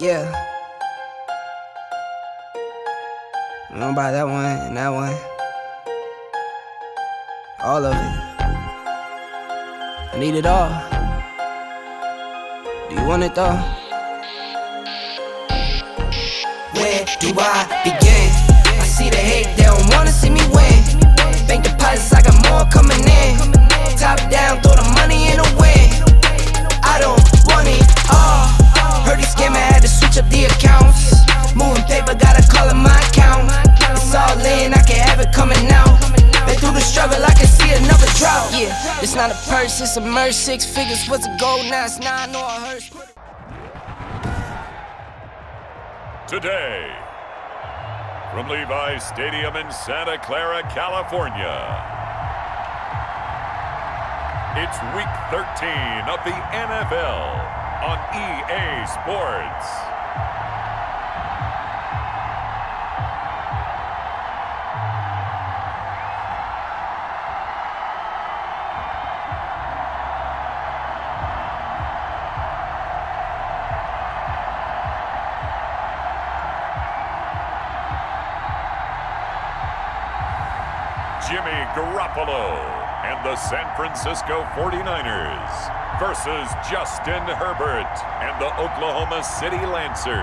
Yeah. I'm gonna buy that one and that one. All of it. I need it all. Do you want it though? Where do I begin? I see the hate, they don't wanna see me win. Bank deposits, I got more coming in. Top down, throw the money in the wind. I don't want it all. Heard he scammer, had to switch up the accounts. Moving paper, gotta call it my account. It's all in, I can have it coming out. Been through the struggle, I can see another drought. Yeah, it's not a purse, it's a merce. 6 figures was a goal, now it's 9 or a hearse. Today, from Levi's Stadium in Santa Clara, California, it's Week 13 of the NFL on EA Sports. Jimmy Garoppolo and the San Francisco 49ers versus Justin Herbert and the Oklahoma City Lancers.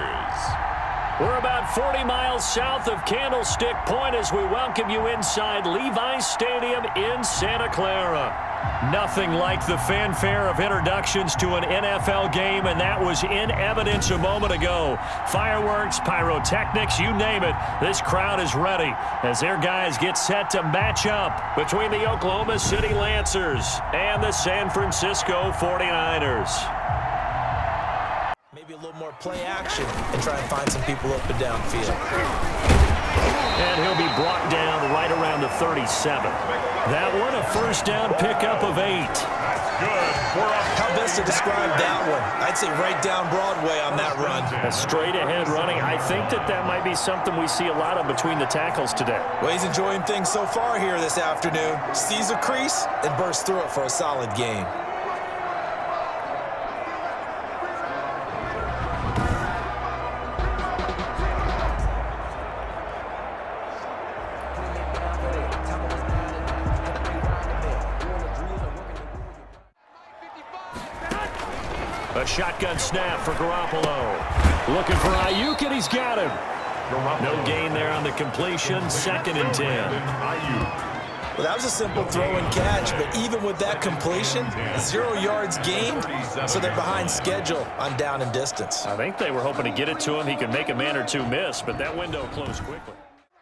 We're about 40 miles south of Candlestick Point as we welcome you inside Levi's Stadium in Santa Clara. Nothing like the fanfare of introductions to an NFL game, and that was in evidence a moment ago. Fireworks, pyrotechnics, you name it. This crowd is ready as their guys get set to match up between the Oklahoma City Lancers and the San Francisco 49ers. Maybe a little more play action and try and find some people up and downfield. And he'll be brought down right around the 37. That one, a first down pickup of 8. That's good for a... How best to describe that one? I'd say right down Broadway on that run. A straight ahead running. I think that might be something we see a lot of between the tackles today. Well, he's enjoying things so far here this afternoon. Sees a crease and bursts through it for a solid gain. A shotgun snap for Garoppolo. Looking for Ayuk, and he's got him. No gain there on the completion. 2nd and 10. Well, that was a simple throw and catch, but even with that completion, 0 yards gained, so they're behind schedule on down and distance. I think they were hoping to get it to him. He could make a man or two miss, but that window closed quickly.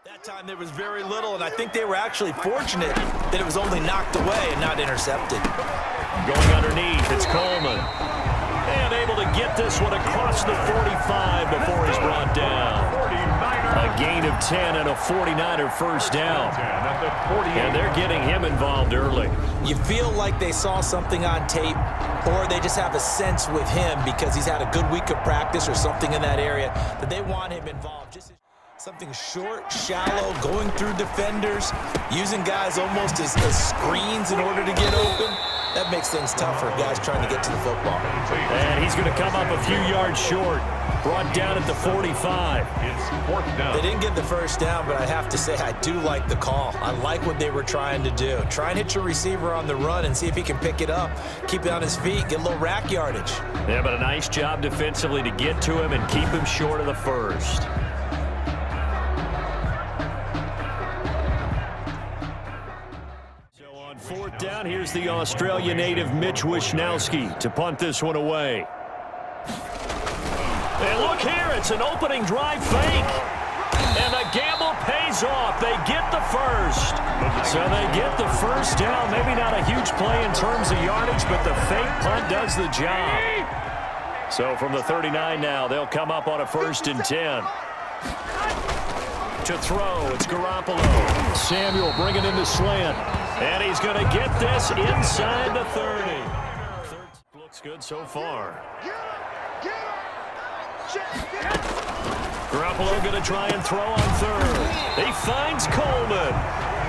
That time there was very little, and I think they were actually fortunate that it was only knocked away and not intercepted. Going underneath, it's Coleman. And able to get this one across the 45 before he's brought down. A gain of 10 and a 49er first down. And they're getting him involved early. You feel like they saw something on tape, or they just have a sense with him because he's had a good week of practice or something in that area that they want him involved. Just something short, shallow, going through defenders, using guys almost as screens in order to get open. That makes things tougher, guys trying to get to the football. And he's going to come up a few yards short. Brought down at the 45. They didn't get the first down, but I have to say I do like the call. I like what they were trying to do. Try and hit your receiver on the run and see if he can pick it up. Keep it on his feet, get a little rack yardage. Yeah, but a nice job defensively to get to him and keep him short of the first. So on 4th down, here's Here's the Australia native Mitch Wishnowsky to punt this one away. And look here, it's an opening drive fake. And the gamble pays off. They get the first. So they get the first down. Maybe not a huge play in terms of yardage, but the fake punt does the job. So from the 39 now, they'll come up on a 1st and 10. To throw, it's Garoppolo. Samuel bringing in the slant. And he's going to get this inside the 30. Looks good so far. Garoppolo going to try and throw on 3rd. He finds Coleman.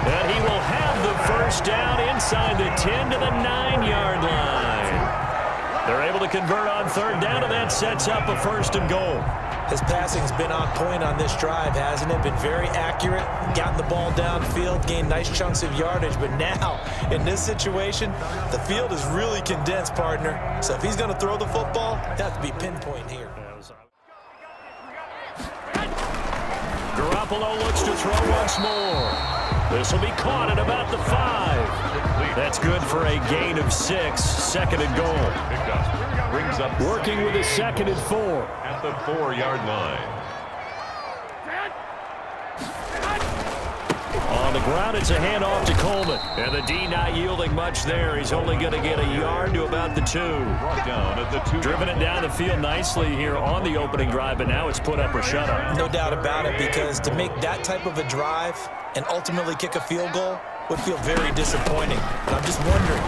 And he will have the first down inside the 10 to the 9-yard line. They're able to convert on 3rd down, and that sets up a 1st and goal. His passing's been on point on this drive, hasn't it? Been very accurate, gotten the ball downfield, gained nice chunks of yardage. But now, in this situation, the field is really condensed, partner. So if he's going to throw the football, it has to be pinpoint here. Garoppolo looks to throw once more. This will be caught at about the 5. That's good for a gain of 6. 2nd and goal. Brings up working with a 2nd and 4. At the 4-yard line. On the ground, it's a handoff to Coleman. And the D not yielding much there. He's only going to get a yard to about the 2. Brought down at the 2. Driven it down the field nicely here on the opening drive, but now it's put up or shut up. No doubt about it, because to make that type of a drive and ultimately kick a field goal would feel very disappointing. And I'm just wondering.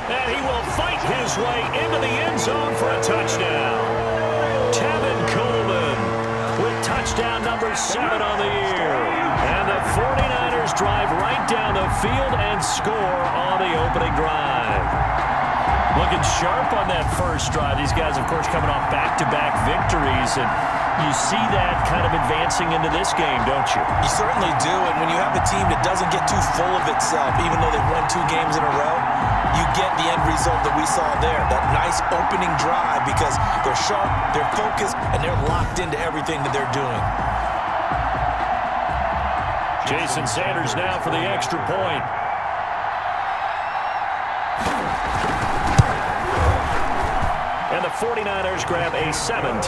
And he will fight his way into the end zone for a touchdown. Tevin Coleman with touchdown number 7 on the year. And the 49ers drive right down the field and score on the opening drive. Looking sharp on that first drive. These guys, of course, coming off back-to-back victories. And you see that kind of advancing into this game, don't you? You certainly do. And when you have a team that doesn't get too full of itself, even though they've won 2 games in a row, you get the end result that we saw there. That nice opening drive, because they're sharp, they're focused, and they're locked into everything that they're doing. Jason Sanders now for the extra point. And the 49ers grab a 7-0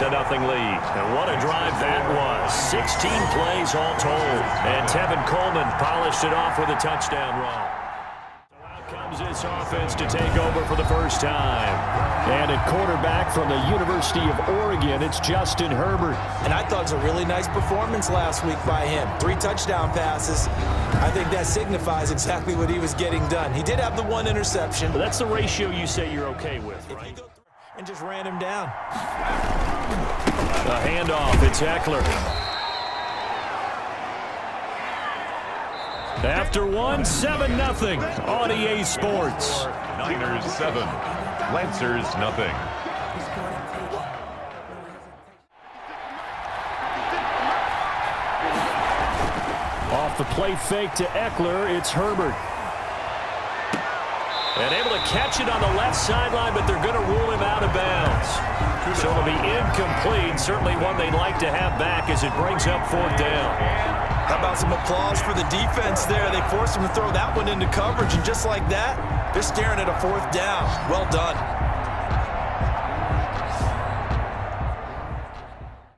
lead. And what a drive that was. 16 plays all told. And Tevin Coleman polished it off with a touchdown run. So out comes this offense to take over for the first time. And at quarterback from the University of Oregon, it's Justin Herbert. And I thought it was a really nice performance last week by him. 3 touchdown passes. I think that signifies exactly what he was getting done. He did have the 1 interception. But that's the ratio you say you're okay with, right? And just ran him down. A handoff, it's Eckler. After 1, 7-0 on EA Sports. Niners 7, Lancers nothing. Off the play fake to Eckler, it's Herbert. And able to catch it on the left sideline, but they're going to rule him out of bounds. So it'll be incomplete. Certainly one they'd like to have back as it brings up 4th down. How about some applause for the defense there? They forced him to throw that one into coverage, and just like that, they're staring at a 4th down. Well done.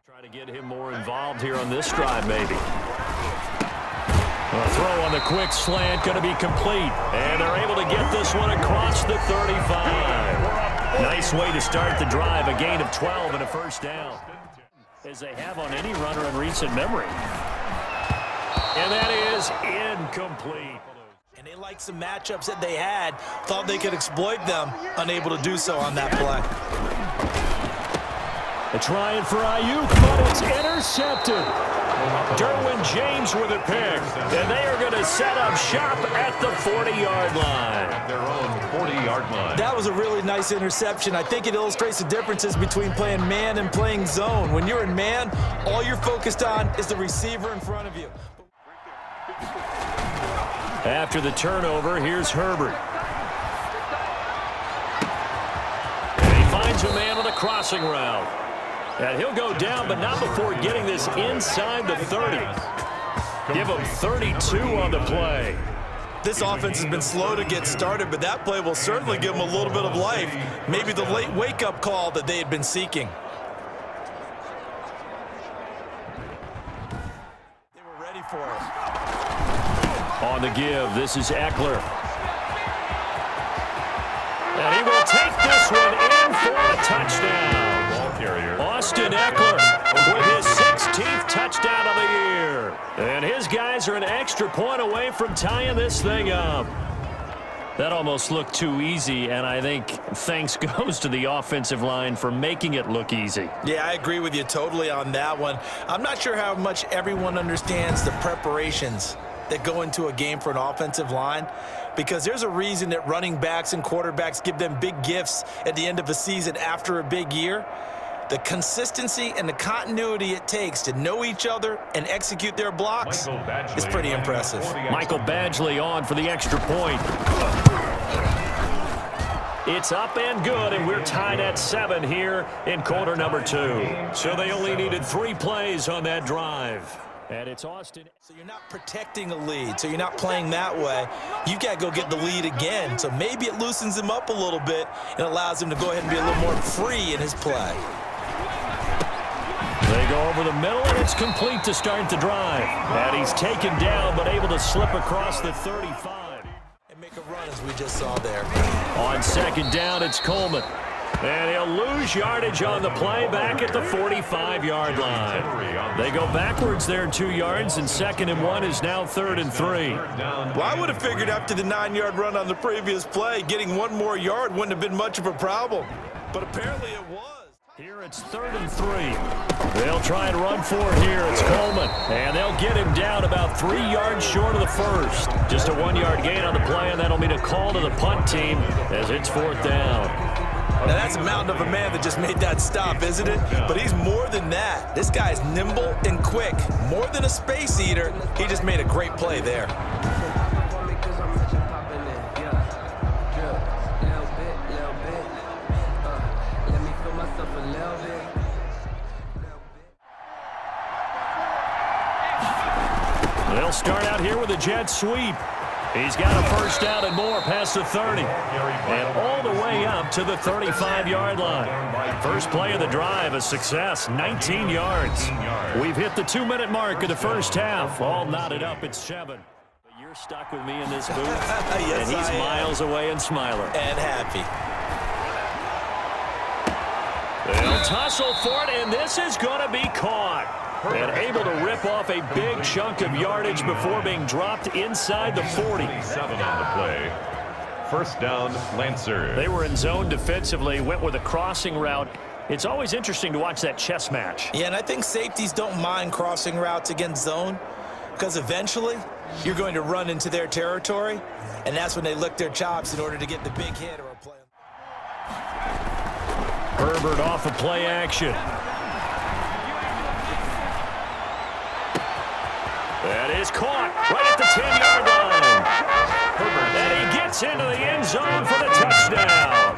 Try to get him more involved here on this drive, maybe. A throw on the quick slant, going to be complete. And they're able to get this one across the 35. Nice way to start the drive, a gain of 12 and a 1st down. As they have on any runner in recent memory. And that is incomplete. And they liked some matchups that they had, thought they could exploit them, unable to do so on that play. A trying for Ayuk, but it's intercepted. Derwin James with a pick, and they are going to set up shop at the 40-yard line. Their own 40-yard line. That was a really nice interception. I think it illustrates the differences between playing man and playing zone. When you're in man, all you're focused on is the receiver in front of you. After the turnover, here's Herbert. And he finds a man on the crossing route. And he'll go down, but not before getting this inside the 30. Give him 32 on the play. This offense has been slow to get started, but that play will certainly give them a little bit of life. Maybe the late wake-up call that they had been seeking. They were ready for it. On the give, this is Eckler. And he will take this one in for a touchdown. Ball carrier. Austin Eckler with his 16th touchdown of the year. And his guys are an extra point away from tying this thing up. That almost looked too easy, and I think thanks goes to the offensive line for making it look easy. Yeah, I agree with you totally on that one. I'm not sure how much everyone understands the preparations that go into a game for an offensive line, because there's a reason that running backs and quarterbacks give them big gifts at the end of a season after a big year. The consistency and the continuity it takes to know each other and execute their blocks is pretty impressive. Michael Badgley on for the extra point. It's up and good, and we're tied at 7 here in quarter number 2. So they only needed 3 plays on that drive. And it's Austin. So you're not protecting a lead, so you're not playing that way. You've got to go get the lead again. So maybe it loosens him up a little bit and allows him to go ahead and be a little more free in his play. They go over the middle, and it's complete to start the drive. And he's taken down, but able to slip across the 35. And make a run, as we just saw there. On second down, it's Coleman. And he'll lose yardage on the play back at the 45-yard line. They go backwards there 2 yards, and 2nd and 1 is now 3rd and 3. Well, I would have figured after the 9-yard run on the previous play, getting 1 more yard wouldn't have been much of a problem. But apparently it was. Here it's 3rd and 3. They'll try and run for it here. It's Coleman. And they'll get him down about 3 yards short of the first. Just a 1-yard gain on the play, and that'll mean a call to the punt team as it's 4th down. Now, that's a mountain of a man that just made that stop, isn't it? But he's more than that. This guy's nimble and quick. More than a space eater, he just made a great play there. They'll start out here with a jet sweep. He's got a first down and more past the 30. And all the way up to the 35-yard line. First play of the drive, a success, 19 yards. We've hit the 2-minute mark of the first half. All knotted up at 7. But you're stuck with me in this booth. Yes, and he's miles away and smiling. And happy. They'll tussle for it, and this is going to be caught. And able to rip off a big chunk of yardage before being dropped inside the 40. 7 on the play. First down, Lancer. They were in zone defensively, went with a crossing route. It's always interesting to watch that chess match. Yeah, and I think safeties don't mind crossing routes against zone, because eventually you're going to run into their territory, and that's when they lick their chops in order to get the big hit or a play. Herbert off of play action. That is caught right at the 10-yard line. And he gets into the end zone for the touchdown.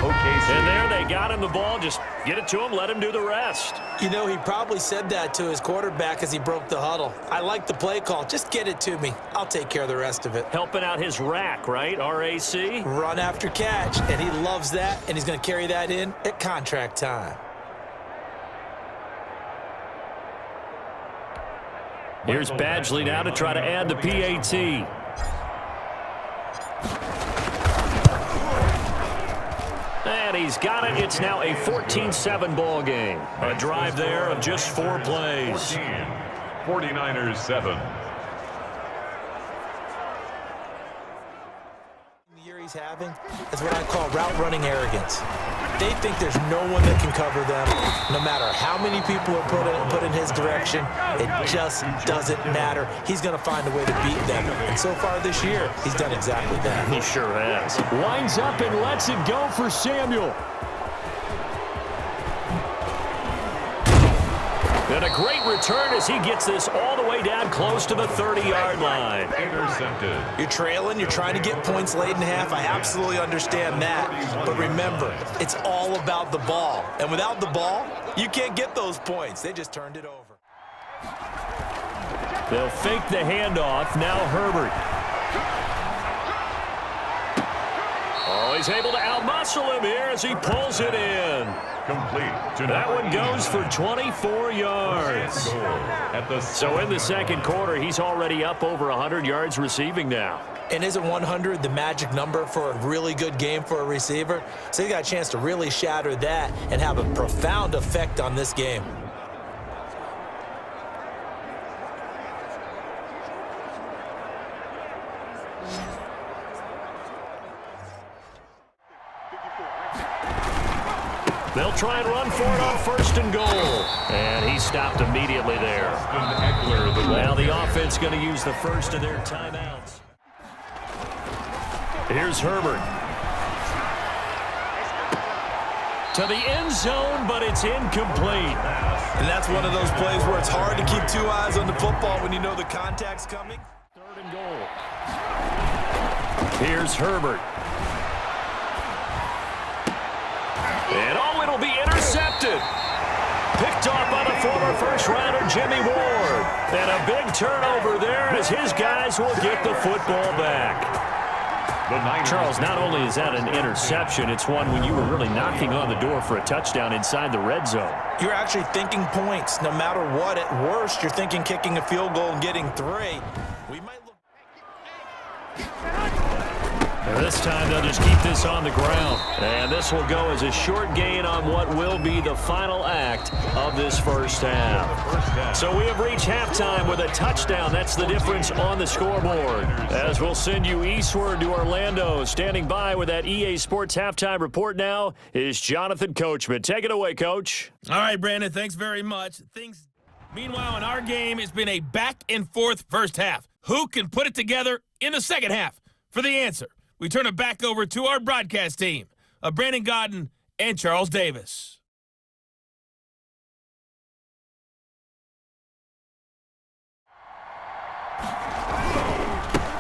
OKC. And there they got him the ball. Just get it to him, let him do the rest. You know, he probably said that to his quarterback as he broke the huddle. I like the play call. Just get it to me. I'll take care of the rest of it. Helping out his rack, right? RAC? Run after catch, and he loves that, and he's going to carry that in at contract time. Here's Badgley now to try to add the PAT. And he's got it. It's now a 14-7 ball game. A drive there of just 4 plays. 49ers 7. The year he's having is what I call route running arrogance. They think there's no one that can cover them, no matter how many people are put in his direction. It just doesn't matter. He's going to find a way to beat them. And so far this year, he's done exactly that. He sure has. Winds up and lets it go for Samuel. And a great return as he gets this all the way down close to the 30-yard line. Intercepted. You're trailing. You're trying to get points late in half. I absolutely understand that. But remember, it's all about the ball. And without the ball, you can't get those points. They just turned it over. They'll fake the handoff. Now Herbert. Oh, he's able to outmuscle him here as he pulls it in. Complete. That one goes for 24 yards. So in the second quarter, he's already up over 100 yards receiving now. And isn't 100 the magic number for a really good game for a receiver? So he got a chance to really shatter that and have a profound effect on this game. They'll try and run for it on 1st and goal. And he stopped immediately there. Well, the offense going to use the first of their timeouts. Here's Herbert. To the end zone, but it's incomplete. And that's one of those plays where it's hard to keep two eyes on the football when you know the contact's coming. 3rd and goal. Here's Herbert. And it'll be intercepted. Picked off by the former first-rounder Jimmy Ward. And a big turnover there as his guys will get the football back. Charles, not only is that an interception, it's one when you were really knocking on the door for a touchdown inside the red zone. You're actually thinking points. No matter what, at worst, you're thinking kicking a field goal and getting 3. We might look. And this time they'll just keep this on the ground. And this will go as a short gain on what will be the final act of this first half. So we have reached halftime with a touchdown. That's the difference on the scoreboard. As we'll send you eastward to Orlando. Standing by with that EA Sports halftime report now is Jonathan Coachman. Take it away, Coach. All right, Brandon, thanks very much. Meanwhile, in our game, it's been a back-and-forth first half. Who can put it together in the second half? For the answer, we turn it back over to our broadcast team of Brandon Godden and Charles Davis.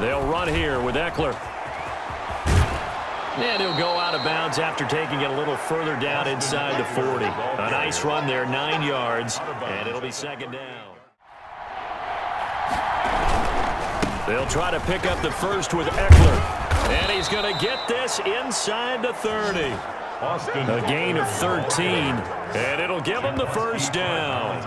They'll run here with Eckler. And he'll go out of bounds after taking it a little further down inside the 40. A nice run there, 9 yards, and it'll be 2nd down. They'll try to pick up the first with Eckler. And he's going to get this inside the 30. A gain of 13, and it'll give him the first down.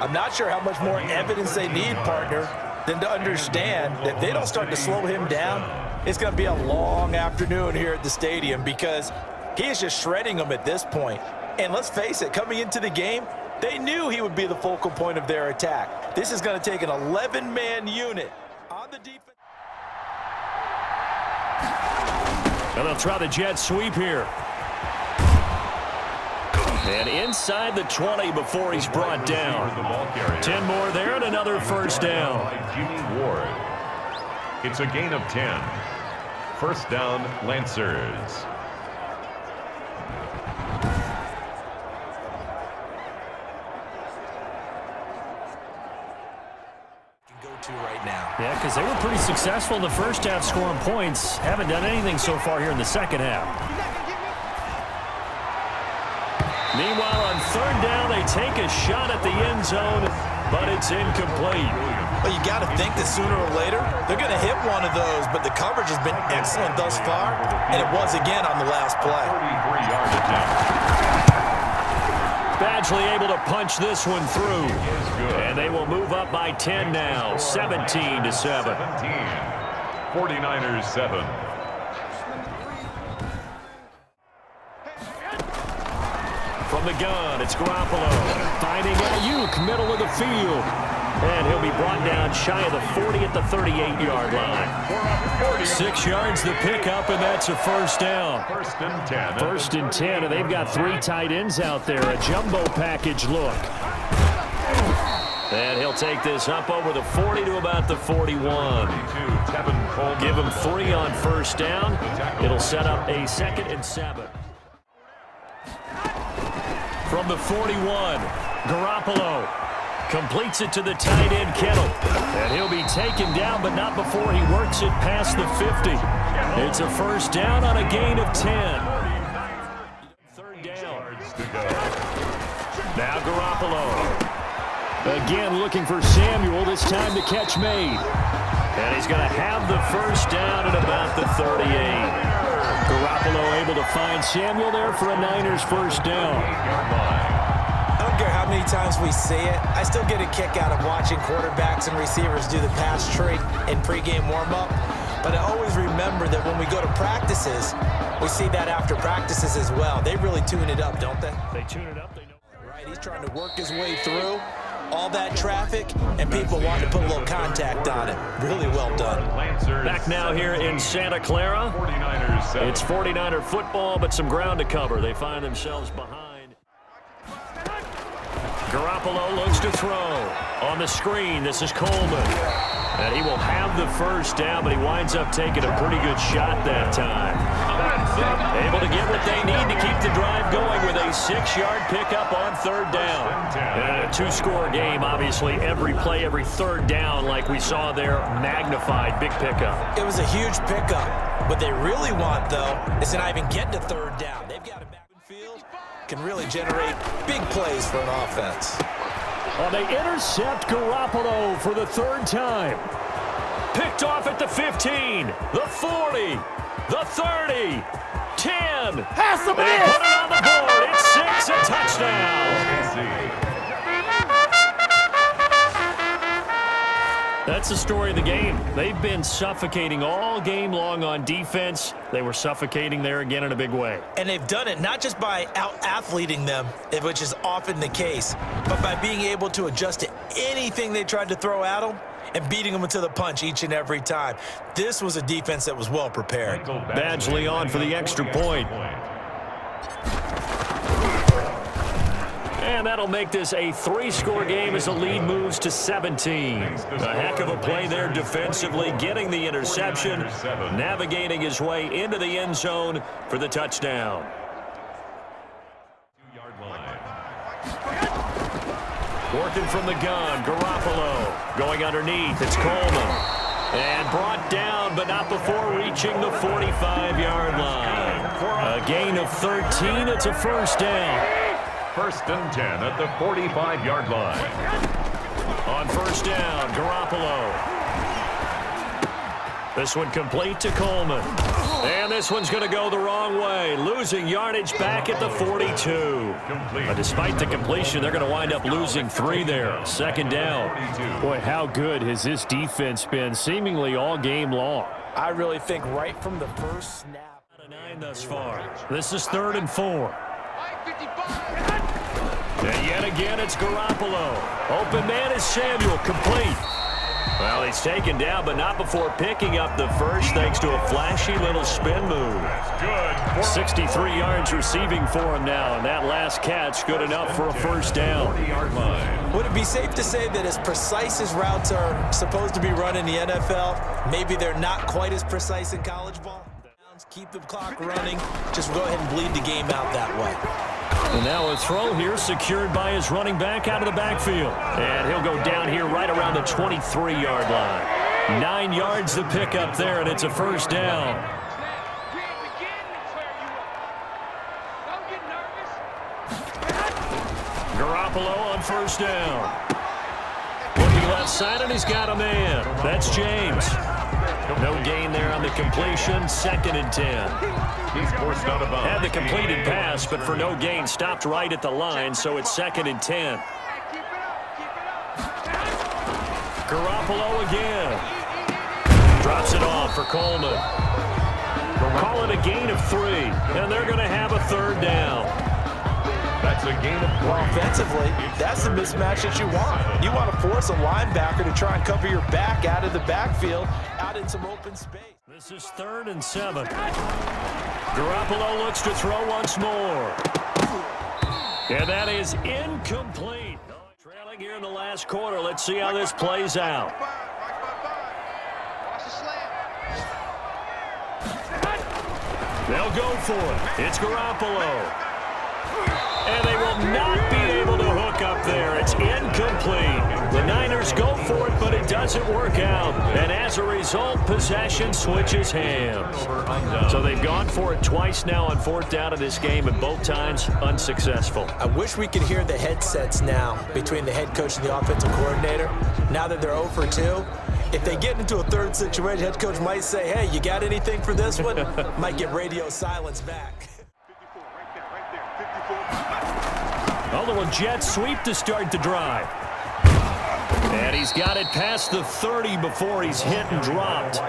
I'm not sure how much more evidence they need, partner, than to understand that if they don't start to slow him down, it's going to be a long afternoon here at the stadium because he is just shredding them at this point. And let's face it, coming into the game, they knew he would be the focal point of their attack. This is going to take an 11-man unit on the defense. And they'll try the jet sweep here. And inside the 20 before he's brought down. 10 more there and another first down. Jimmy Ward. It's a gain of 10. First down, Lancers. Right now. Yeah, because they were pretty successful in the first half scoring points. Haven't done anything so far here in the second half. Meanwhile, on 3rd down, they take a shot at the end zone, but it's incomplete. Well, you got to think that sooner or later, they're going to hit one of those, but the coverage has been excellent thus far, and it was again on the last play. 33-yard attempt. Badgley able to punch this one through. And they will move up by 10 now, 17-7. 49ers 7. From the gun, it's Garoppolo. Finding Ayuk, middle of the field. And he'll be brought down shy of the 40 at the 38-yard line. 6 yards the pickup, and that's a first down. 1st and 10. 1st and 10, and they've got 3 tight ends out there. A jumbo package look. And he'll take this up over the 40 to about the 41. Give him 3 on first down. It'll set up a 2nd and 7. From the 41, Garoppolo completes it to the tight end, Kittle. And he'll be taken down, but not before he works it past the 50. It's a first down on a gain of 10. 3rd down. Now Garoppolo. Again looking for Samuel, this time the catch made. And he's going to have the first down at about the 38. Garoppolo able to find Samuel there for a Niners first down. I don't care how many times we see it. I still get a kick out of watching quarterbacks and receivers do the pass tree in pregame warm-up. But I always remember that when we go to practices, we see that after practices as well. They really tune it up, don't they? They tune it up. They know. Right, he's trying to work his way through all that traffic, and people want to put a little contact on it. Really well done. Back now here in Santa Clara. It's 49er football, but some ground to cover. They find themselves behind. Garoppolo looks to throw. On the screen, this is Coleman. And he will have the first down, but he winds up taking a pretty good shot that time. Able to get what they need to keep the drive going with a 6-yard pickup on third down. And a 2-score game, obviously, every play, every third down, like we saw there, magnified, big pickup. It was a huge pickup. What they really want, though, is to not even get to third down. They've got it back in field, can really generate big plays for an offense. Well, they intercept Garoppolo for the third time. Picked off at the 15, the 40, the 30, 10. Pass the They put it on the board. It's 6, a touchdown. That's the story of the game. They've been suffocating all game long on defense. They were suffocating there again in a big way. And they've done it not just by out-athleting them, which is often the case, but by being able to adjust to anything they tried to throw at them and beating them into the punch each and every time. This was a defense that was well prepared. Badgley on for the extra point. And that'll make this a 3-score game as the lead moves to 17. A heck of a play there defensively, getting the interception, navigating his way into the end zone for the touchdown. 2-yard line. Working from the gun, Garoppolo going underneath. It's Coleman. And brought down, but not before reaching the 45-yard line. A gain of 13. It's a first down. 1st and 10 at the 45-yard line. On first down, Garoppolo. This one complete to Coleman. And this one's going to go the wrong way. Losing yardage back at the 42. But despite the completion, they're going to wind up losing 3 there. 2nd down. Boy, how good has this defense been seemingly all game long? I really think right from the first snap. Out of 9 thus far. This is 3rd and 4. And yet again, it's Garoppolo. Open man is Samuel, complete. Well, he's taken down, but not before picking up the first, thanks to a flashy little spin move. Good. 63 yards receiving for him now, and that last catch good enough for a first down. 40-yard line. Would it be safe to say that as precise as routes are supposed to be run in the NFL, maybe they're not quite as precise in college ball? Keep the clock running. Just go ahead and bleed the game out that way. And now a throw here secured by his running back out of the backfield. And he'll go down here right around the 23-yard line. 9 yards to pick up there, and it's a first down. Garoppolo on first down. Looking left side, and he's got a man. That's James. No gain there on the completion. 2nd and 10. He's forced out of bounds. Had the completed pass, but for no gain, stopped right at the line, so it's 2nd and 10. Garoppolo again. Drops it off for Coleman. Call it a gain of 3, and they're going to have a 3rd down. That's a gain of 3. Well, offensively, that's the mismatch that you want. You want to force a linebacker to try and cover your back out of the backfield, out in some open space. This is 3rd and 7. Garoppolo looks to throw once more. And that is incomplete. Trailing here in the last quarter. Let's see how this plays out. They'll go for it. It's Garoppolo. And they will not be able to hook up there. It's incomplete. The Niners go for it, but it doesn't work out. And as a result, possession switches hands. So they've gone for it twice now on 4th down in this game, and both times unsuccessful. I wish we could hear the headsets now between the head coach and the offensive coordinator. Now that they're 0 for 2, If they get into a third situation, head coach might say, hey, you got anything for this one? Might get radio silence back. A little jet sweep to start the drive. And he's got it past the 30 before he's hit and dropped.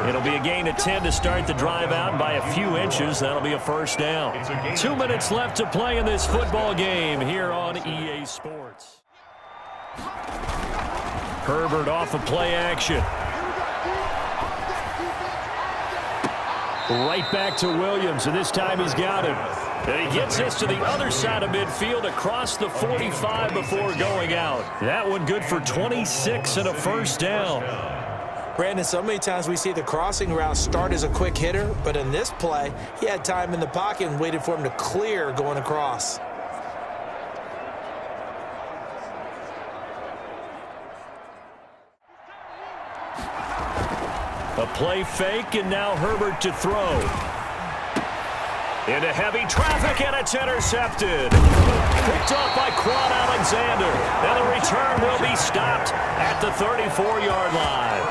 It'll be a gain of 10 to start the drive out by a few inches. That'll be a first down. 2 minutes left to play in this football game here on EA Sports. Herbert off of play action. Right back to Williams, and this time he's got him. And he gets this to the other side of midfield across the 45 before going out. That one good for 26 and a first down. Brandon, so many times we see the crossing route start as a quick hitter, but in this play, he had time in the pocket and waited for him to clear going across. A play fake, and now Herbert to throw. Into heavy traffic, and it's intercepted. Picked off by Quan Alexander. And the return will be stopped at the 34-yard line.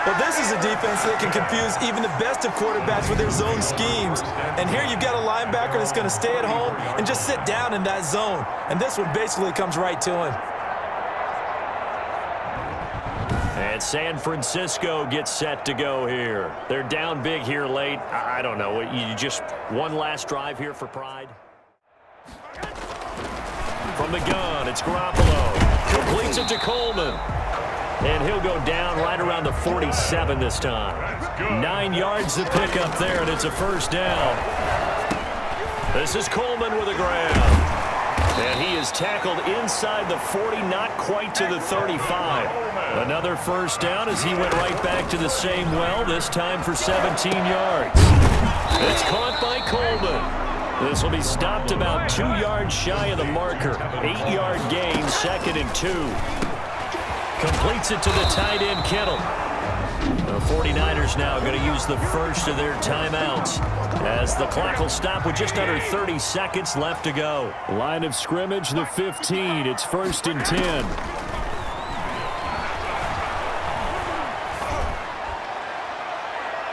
Well, this is a defense that can confuse even the best of quarterbacks with their zone schemes. And here you've got a linebacker that's going to stay at home and just sit down in that zone. And this one basically comes right to him. And San Francisco gets set to go here. They're down big here late. I don't know. You just one last drive here for pride. From the gun, it's Garoppolo. Completes it to Coleman. And he'll go down right around the 47 this time. 9 yards to pick up there, and it's a first down. This is Coleman with a grab. And he is tackled inside the 40, not quite to the 35. Another first down as he went right back to the same well, this time for 17 yards. It's caught by Coleman. This will be stopped about 2 yards shy of the marker. 8-yard gain, 2nd and 2. Completes it to the tight end, Kittle. The 49ers now going to use the first of their timeouts as the clock will stop with just under 30 seconds left to go. Line of scrimmage, the 15. It's 1st and 10.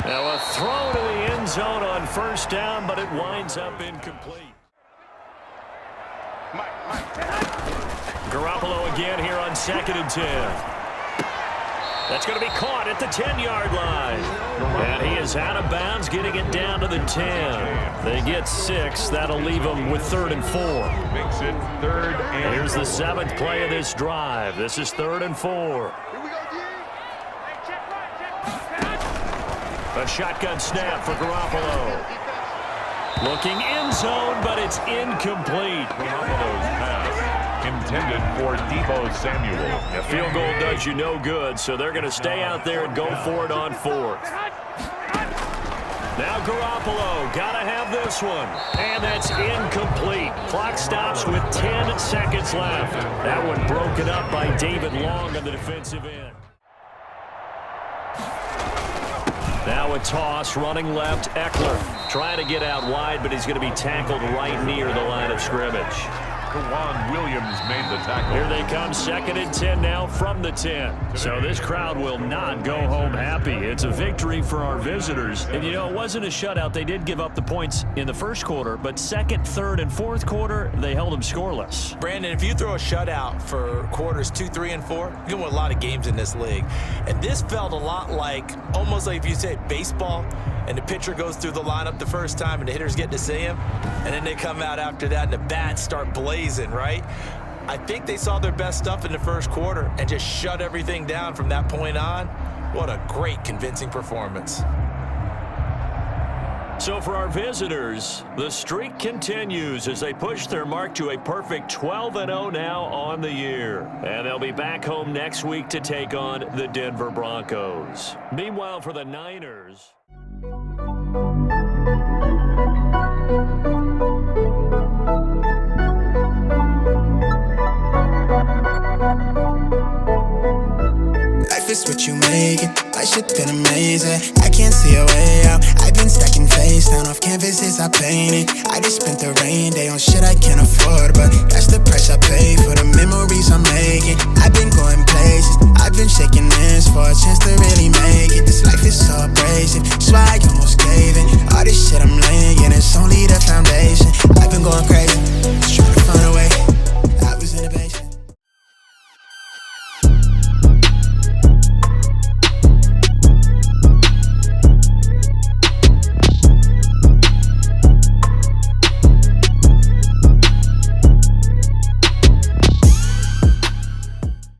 Now a throw to the end zone on first down, but it winds up incomplete. Garoppolo again here on 2nd and 10. That's going to be caught at the 10-yard line. And he is out of bounds, getting it down to the 10. They get 6. That'll leave them with 3rd and 4. Makes it 3rd and 4. Here's the 7th play of this drive. This is 3rd and 4. A shotgun snap for Garoppolo. Looking end zone, but it's incomplete. Garoppolo's pass intended for Deebo Samuel. A field goal does you no good, so they're going to stay out there and go for it on 4th. Now Garoppolo, got to have this one. And that's incomplete. Clock stops with 10 seconds left. That one broken up by David Long on the defensive end. Now a toss, running left, Eckler. Trying to get out wide, but he's going to be tackled right near the line of scrimmage. Juwan Williams made the tackle. Here they come, 2nd and 10 now from the 10. So this crowd will not go home happy. It's a victory for our visitors. And, you know, it wasn't a shutout. They did give up the points in the first quarter, but 2nd, 3rd, and 4th quarter, they held them scoreless. Brandon, if you throw a shutout for quarters 2, 3, and 4, you're going to win a lot of games in this league. And this felt a lot like, almost like if you say baseball, and the pitcher goes through the lineup the first time and the hitters get to see him, and then they come out after that and the bats start blazing, right? I think they saw their best stuff in the first quarter and just shut everything down from that point on. What a great, convincing performance. So for our visitors, the streak continues as they push their mark to a perfect 12-0 now on the year. And they'll be back home next week to take on the Denver Broncos. Meanwhile, for the Niners... Life is what you make it. My shit been amazing. I can't see a way out. I've been stacking faces. face down off canvases I painted. I just spent the rain day on shit I can't afford, but that's the price I pay for the memories I'm making. I've been going places, I've been shaking hands for a